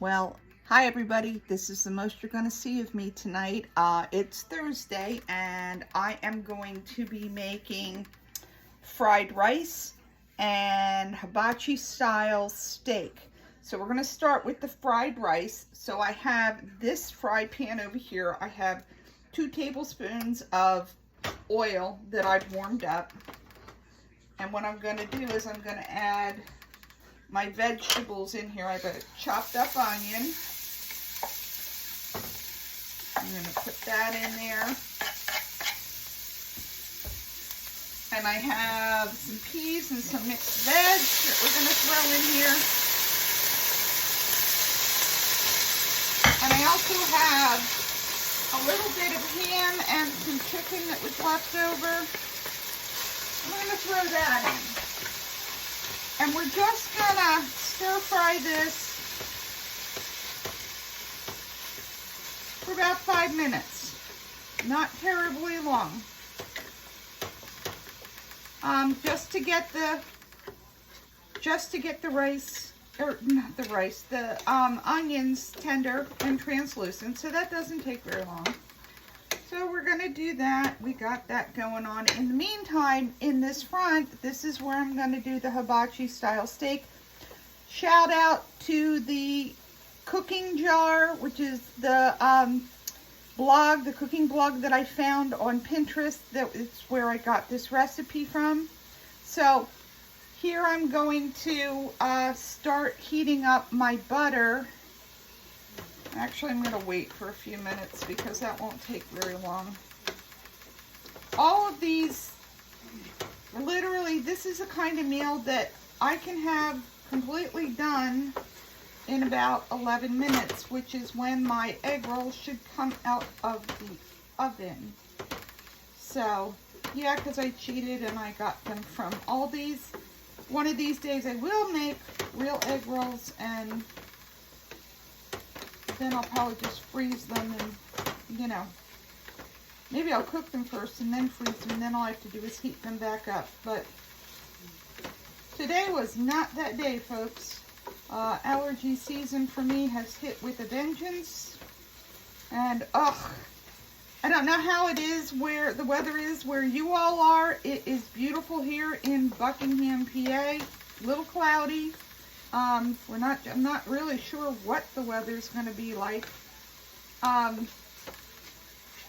Well, hi everybody. This is the most you're going to see of me tonight. It's Thursday and I am going to be making fried rice and hibachi style steak. So we're going to start with the fried rice. So I have this fry pan over here. I have 2 tablespoons of oil that I've warmed up. And what I'm going to do is I'm going to add my vegetables in here. I have a chopped up onion. I'm going to put that in there. And I have some peas and some mixed veg that we're going to throw in here. And I also have a little bit of ham and some chicken that was left over. I'm going to throw that in. And we're just gonna stir fry this for about 5 minutes. Not terribly long. Just to get the rice, or not the rice, the onions tender and translucent. So that doesn't take very long. So we're going to do that. We got that going on. In the meantime, in this front, this is where I'm going to do the hibachi style steak. Shout out to the cooking jar, which is the blog, the cooking blog that I found on Pinterest. It's where I got this recipe from. So here I'm going to start heating up my butter. Actually, I'm going to wait for a few minutes because that won't take very long. All of these, literally, this is a kind of meal that I can have completely done in about 11 minutes, which is when my egg rolls should come out of the oven. So, yeah, because I cheated and I got them from Aldi's. One of these days I will make real egg rolls, and then I'll probably just freeze them and, you know, maybe I'll cook them first and then freeze them, and then all I have to do is heat them back up. But today was not that day, folks. Allergy season for me has hit with a vengeance. And, I don't know how it is where the weather is where you all are. It is beautiful here in Buckingham, PA. A little cloudy. I'm not really sure what the weather's going to be like.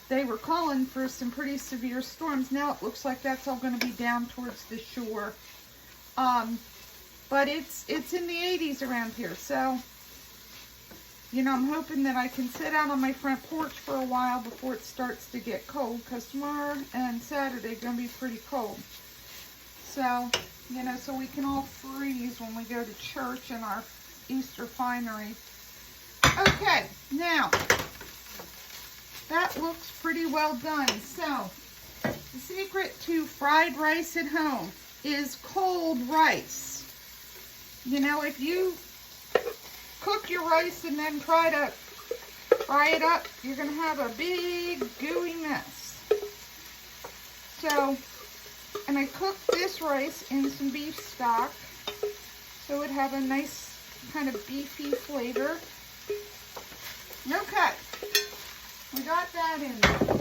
They were calling for some pretty severe storms. Now it looks like that's all going to be down towards the shore. But it's in the 80s around here. So, you know, I'm hoping that I can sit out on my front porch for a while before it starts to get cold, because tomorrow and Saturday are going to be pretty cold. So, you know, so we can all freeze when we go to church in our Easter finery. Okay, now, that looks pretty well done. So, the secret to fried rice at home is cold rice. You know, if you cook your rice and then try to fry it up, you're going to have a big gooey mess. So, and I cooked this rice in some beef stock, so it have a nice kind of beefy flavor. Okay, we got that in there.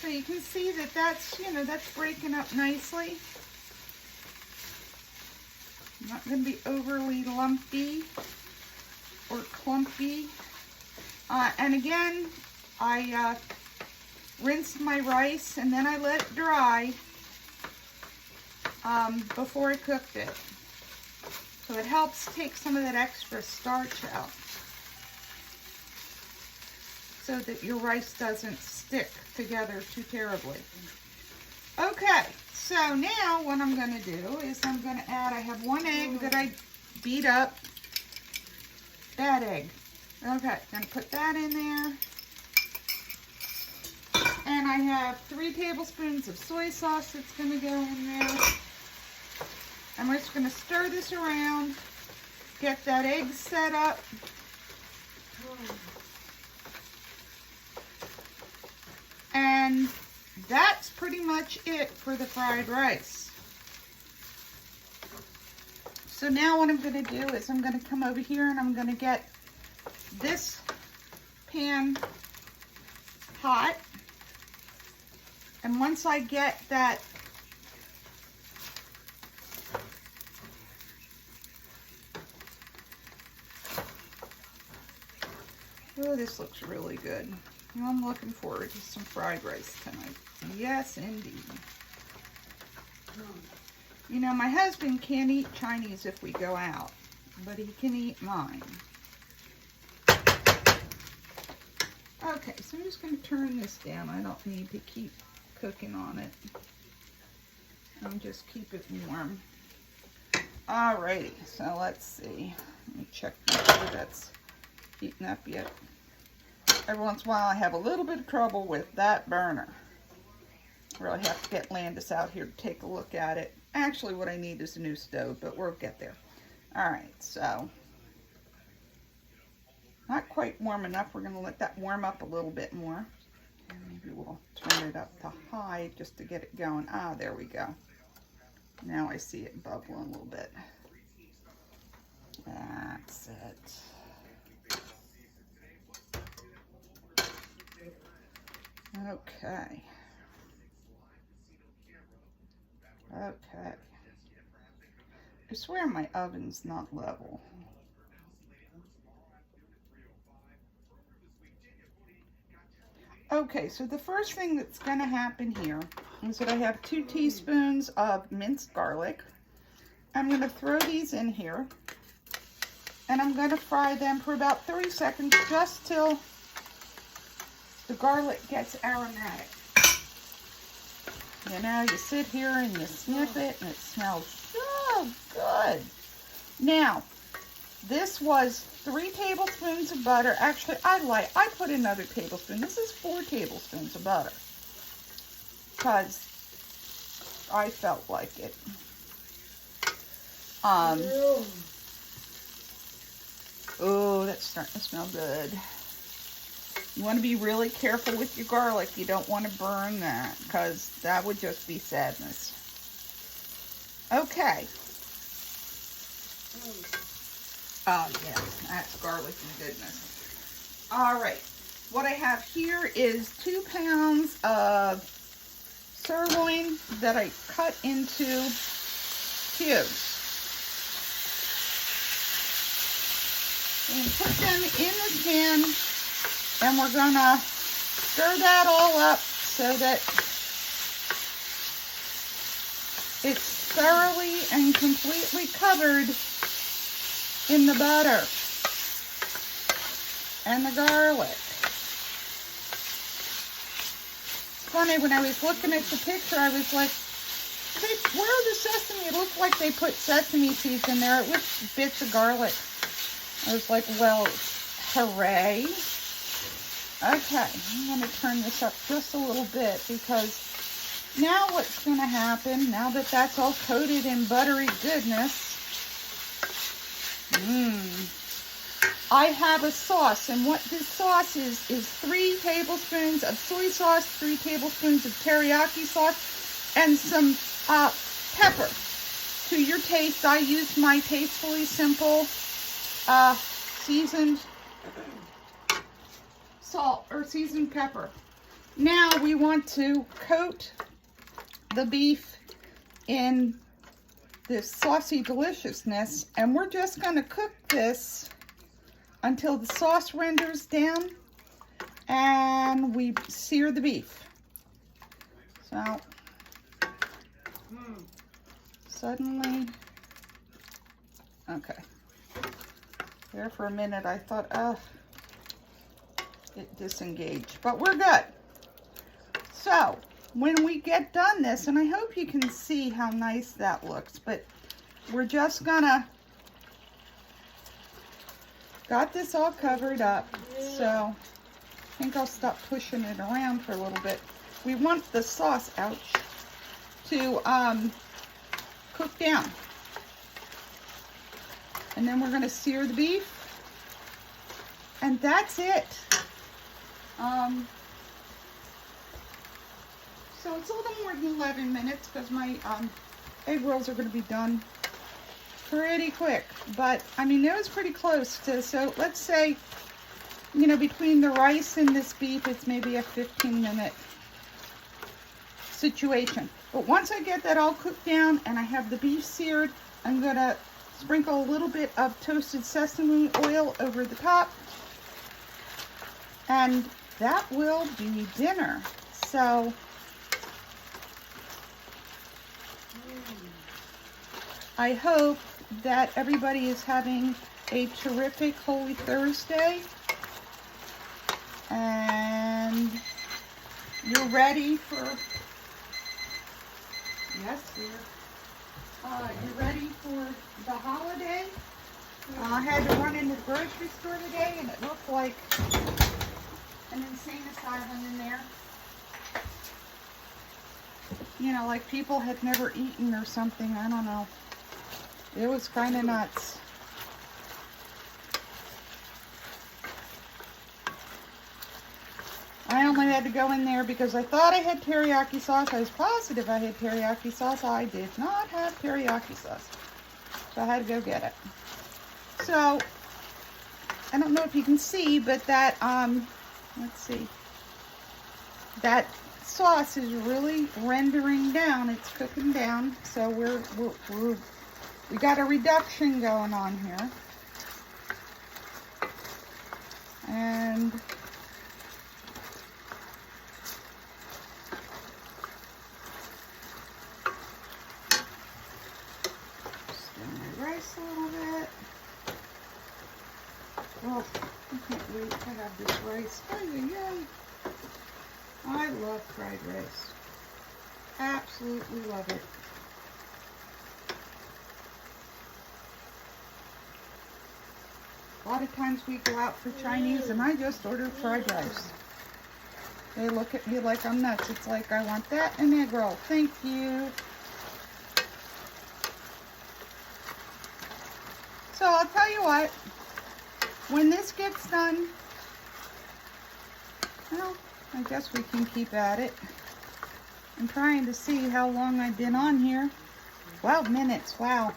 So you can see that that's, you know, that's breaking up nicely. Not going to be overly lumpy or clumpy. And again, I rinsed my rice and then I let it dry before I cooked it. So it helps take some of that extra starch out, so that your rice doesn't stick together too terribly. Okay, so now what I'm going to do is I'm going to add, I have 1 egg that I beat up. That egg. Okay, going to put that in there. And I have 3 tablespoons of soy sauce that's going to go in there. I'm just going to stir this around, get that egg set up. And pretty much it for the fried rice. So now what I'm going to do is I'm going to come over here and I'm going to get this pan hot. And once I get that oh, this looks really good. I'm looking forward to some fried rice tonight. Yes, indeed. You know, my husband can't eat Chinese if we go out, but he can eat mine. Okay, so I'm just going to turn this down. I don't need to keep cooking on it. I'll just keep it warm. Alrighty, so let's see. Let me check make sure that's heating up yet. Every once in a while I have a little bit of trouble with that burner. I really have to get Landis out here to take a look at it. Actually, what I need is a new stove, but we'll get there. Alright, so not quite warm enough. We're going to let that warm up a little bit more. And maybe we'll turn it up to high just to get it going. Ah, there we go. Now I see it bubbling a little bit. That's it. Okay. Okay. I swear my oven's not level. Okay, so the first thing that's going to happen here is that I have 2 teaspoons of minced garlic. I'm going to throw these in here, and I'm going to fry them for about 30 seconds, just till the garlic gets aromatic. You know, you sit here and you sniff it, and it smells so good. Now, this was 3 tablespoons of butter. Actually, I put another tablespoon. This is 4 tablespoons of butter, because I felt like it. Oh, that's starting to smell good. You want to be really careful with your garlic. You don't want to burn that, because that would just be sadness. Okay. Oh, yeah, that's garlicky goodness. All right. What I have here is 2 pounds of sirloin that I cut into cubes. And put them in the pan, and we're gonna stir that all up so that it's thoroughly and completely covered in the butter and the garlic. It's funny, when I was looking at the picture, I was like, where are the sesame? It looked like they put sesame seeds in there with bits of garlic. I was like, well, hooray. Okay, I'm going to turn this up just a little bit, because now what's going to happen, now that that's all coated in buttery goodness, I have a sauce, and what this sauce is 3 tablespoons of soy sauce, 3 tablespoons of teriyaki sauce, and some pepper to your taste. I use my Tastefully Simple seasoned salt or seasoned pepper. Now we want to coat the beef in this saucy deliciousness, and we're just going to cook this until the sauce renders down and we sear the beef. So suddenly, okay, there for a minute I thought, oh, it disengaged, but we're good. So when we get done this, and I hope you can see how nice that looks, but we're just gonna, got this all covered up, so I think I'll stop pushing it around for a little bit. We want the sauce, ouch, to cook down. And then we're gonna sear the beef, and that's it. So it's a little more than 11 minutes because my egg rolls are going to be done pretty quick. But, I mean, it was pretty close to, so let's say, you know, between the rice and this beef, it's maybe a 15-minute situation. But once I get that all cooked down and I have the beef seared, I'm going to sprinkle a little bit of toasted sesame oil over the top. And that will be dinner. So I hope that everybody is having a terrific Holy Thursday. And you're ready for, yes, dear. You're ready for the holiday. I had to run into the grocery store today and it looked like an insane asylum in there. You know, like people had never eaten or something. I don't know. It was kind of nuts. I only had to go in there because I thought I had teriyaki sauce. I was positive I had teriyaki sauce. I did not have teriyaki sauce. So I had to go get it. So, I don't know if you can see, but that, let's see. That sauce is really rendering down. It's cooking down. So we got a reduction going on here. And rice a little bit. Oh, I can't wait to have this rice. Yay! I love fried rice. Absolutely love it. A lot of times we go out for Chinese and I just order fried rice. They look at me like I'm nuts. It's like, I want that and egg roll. Thank you. So I'll tell you what, when this gets done, well, I guess we can keep at it. I'm trying to see how long I've been on here. 12 minutes, wow.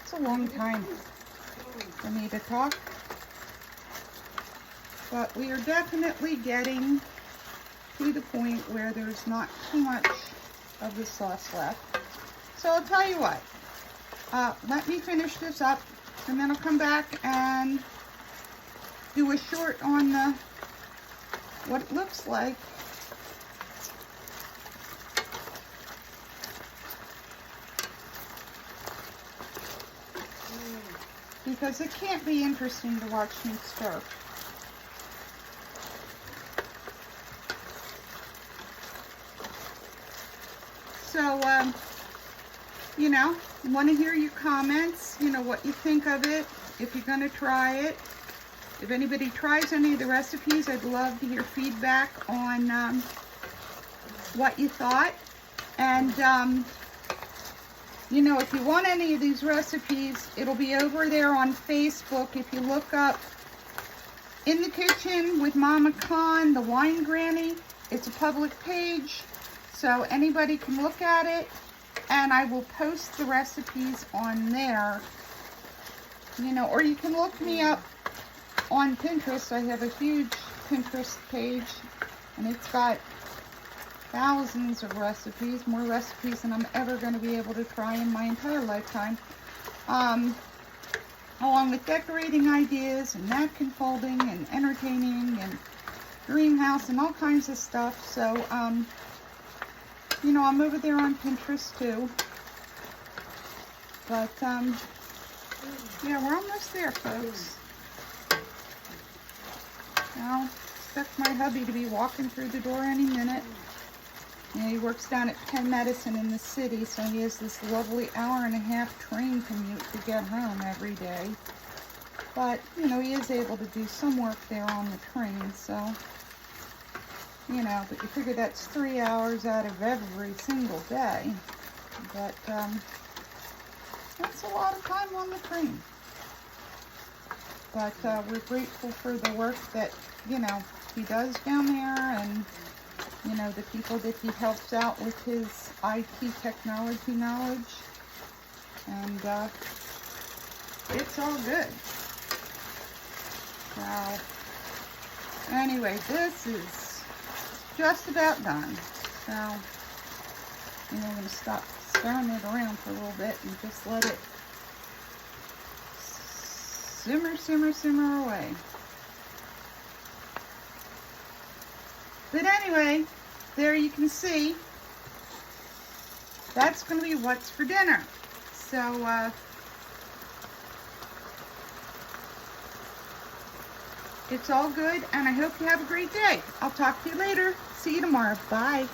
It's a long time for me to talk. But we are definitely getting to the point where there's not too much of the sauce left. So I'll tell you what. Let me finish this up, and then I'll come back and do a short on what it looks like. Because it can't be interesting to watch me stir. So, you know, want to hear your comments, you know, what you think of it, if you're going to try it. If anybody tries any of the recipes, I'd love to hear feedback on what you thought. And, you know, if you want any of these recipes, it'll be over there on Facebook. If you look up In the Kitchen with Mama Khan, the Wine Granny, it's a public page, so anybody can look at it. And I will post the recipes on there, you know, or you can look me up on Pinterest. I have a huge Pinterest page, and it's got thousands of recipes, more recipes than I'm ever going to be able to try in my entire lifetime, along with decorating ideas and napkin folding and entertaining and dream house and all kinds of stuff. So, you know, I'm over there on Pinterest too. But, yeah, we're almost there, folks. Now, expect my hubby to be walking through the door any minute. You know, he works down at Penn Medicine in the city, so he has this lovely hour-and-a-half train commute to get home every day. But, you know, he is able to do some work there on the train, so, you know, but you figure that's 3 hours out of every single day. But, that's a lot of time on the train. But, we're grateful for the work that, you know, he does down there, and, you know, know, the people that he helps out with his IT technology knowledge. And it's all good. So, anyway, this is just about done. So, I'm going to stop stirring it around for a little bit and just let it simmer away. But anyway, there you can see, that's going to be what's for dinner. So, it's all good, and I hope you have a great day. I'll talk to you later. See you tomorrow. Bye.